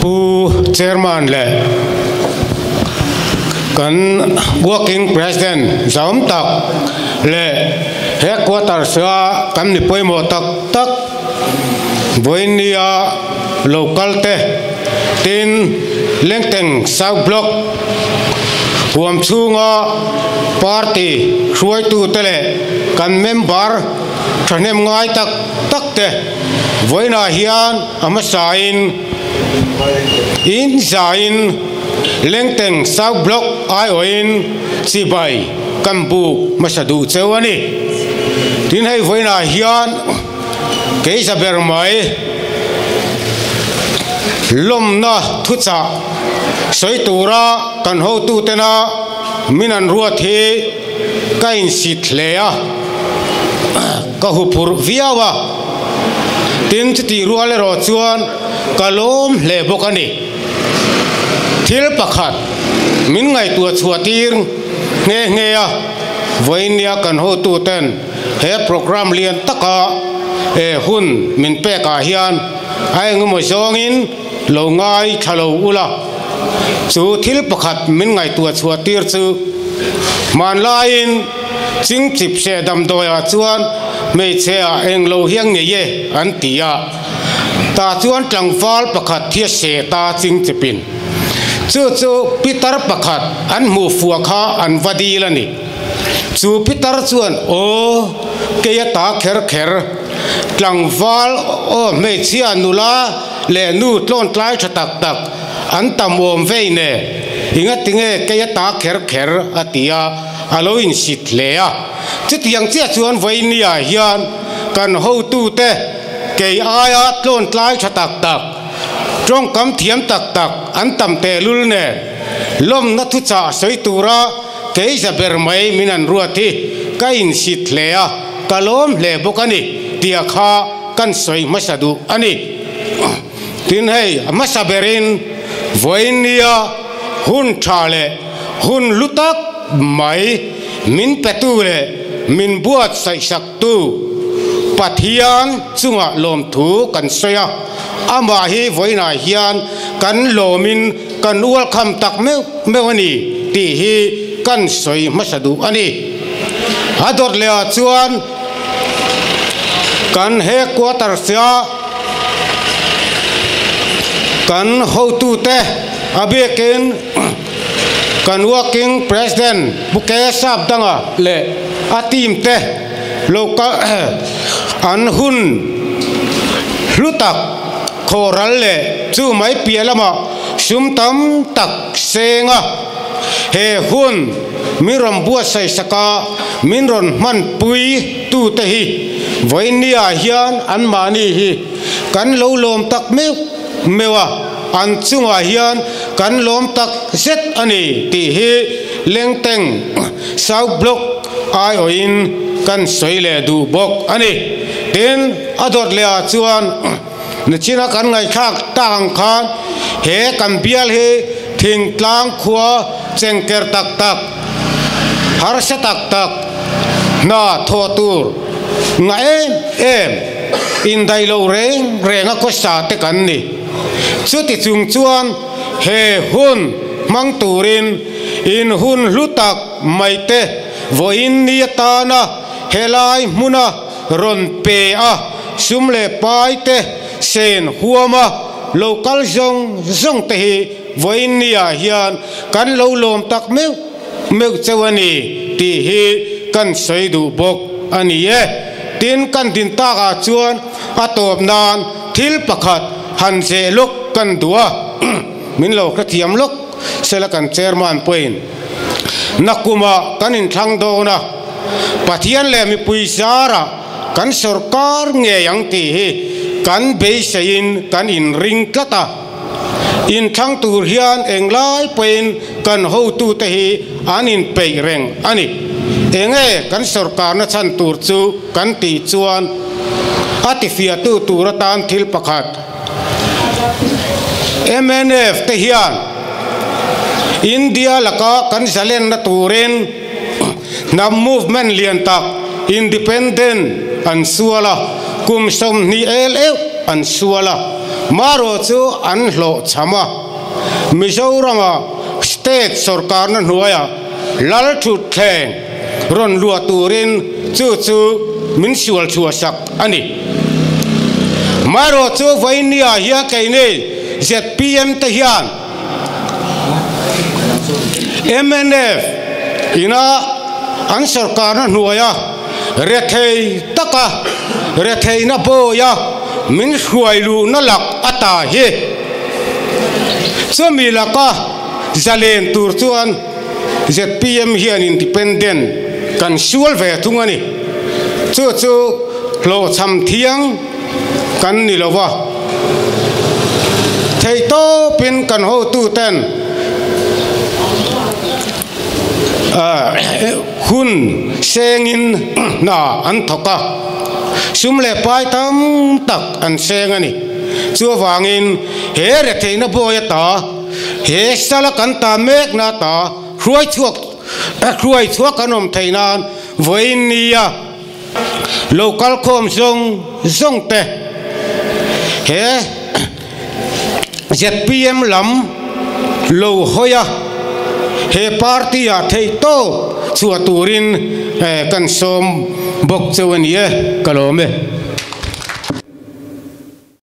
pu chairman le kan working president zom tak le headquarter sa kan ni poimo tak tak voinia local te tin lengteng south block huam chunga party ruai tu tele kan member thanem ngai tak tak te voina hian ama sain in zain lengteng south block ai oin sibai kambu masadu chewani tin hei voina hian keisa bermai lom na thucha soitura kan ho tu tena minan ruat hi kain sitlea ka hupur viawa tin ti ruale ro chuan kalom le bokani thil pakhat min ngai tu chuatir nge nge a voinia kan ho tu ten he program lian taka e hun min pe ka hian ai ngmo zongin lo ngai thalo ula chu thil pakhat min ngai tu chuatir chu man lain ching chip se dam doya chuan me chea eng lo hiang nge ye an tia ta chuan tlangwal pakhat thia se ta ching chipin chu pitar pakhat an mu fuwa kha an vadi lani chu pitar chuan o ke ya ta kher kher tlangwal o me chia nula le nu tlon tlai thatak tak an tam om ve ne hinga tinge ke ya ta kher kher atia aloin sit lea chitiang chia chuan voinia hian kan ho tu te ke aya tlon tlai thatak tak trong kam thiam tak tak an tam te lul ne lom na thu cha soitura ke za ber mai minan ruati kain sit lea kalom le bokani tia kha kan soi masadu ani tin hei masaberin voinia hun thale hun lutak mai min petule min buat sai sak tu pathian chunga lom thu kan soya ama hi voina hian kan lomin kan welcome tak mewani ti hi kan soi masadu ani ador le chuan kan headquarter sia kan ho tu te abekin kan working president buke sab danga le atim te local an hun lutak khoral le chu mai pialama sumtam tak senga he hun miram bua sai saka minron man pui tu te hi voinia hian an mani hi kan lo lom tak mewa an chunga hian kan lom tak zet ani ti hi lengteng south block ai oin kan soile du bok ani tin adot le chuan nachina kan ngai khak tang khan he kan bial he thing tlang khua chengker tak tak har sa tak tak na tho tur ngai em in dai lo renga ko sa te kan ni chuti chung chuan he hun mang turin in hun lutak maite voin niatana helai muna ron pe a sumle paite sen huama local zong te hi voinia hian kan lo lom tak meu chewani ti hi kan soidu bok ani e tin kan din ta ga chuan atop nan thil pakhat han se lok kan dua min lo ka thiam lok sela kan chairman point nakuma kanin thang do na pathian le mi puisara kan sarkar nge yang ti hi kan beisain kan in ring tlata in thang tur hian englai pen kan ho tu te hi anin pe reng ani enge kan sarkar na chan tur chu kan ti chuan atifia tu turatan thil pakhat MNF te hian India laka kan zalen na turin na movement lian tak independent an suala kum som ni LF an suala maro chu an hlo chama Mizoram state sarkar na hnuaia lal thut thleng ron lua turin chu min sual chua sak ani maro chu voinia hiya kaine ZPM te hian MNF ina an sarkar na hnuaia rethei taka rethei na boya min huailu na lak ata hi chumi laka zalen tur chuan ZPM hian independent kan sual ve thungani chu lo cham thiang kan ni lova thei to pin kan ho tu ten hun sengin na an thoka sumle pai tam tak an sengani chu wangin he re theina boya ta he sala kan ta mek na ta ruai chuak kanom theinan voinia local khom zong te he ZPM lam lo hoya he party a thei to chuaturin kan som bok chawani kalome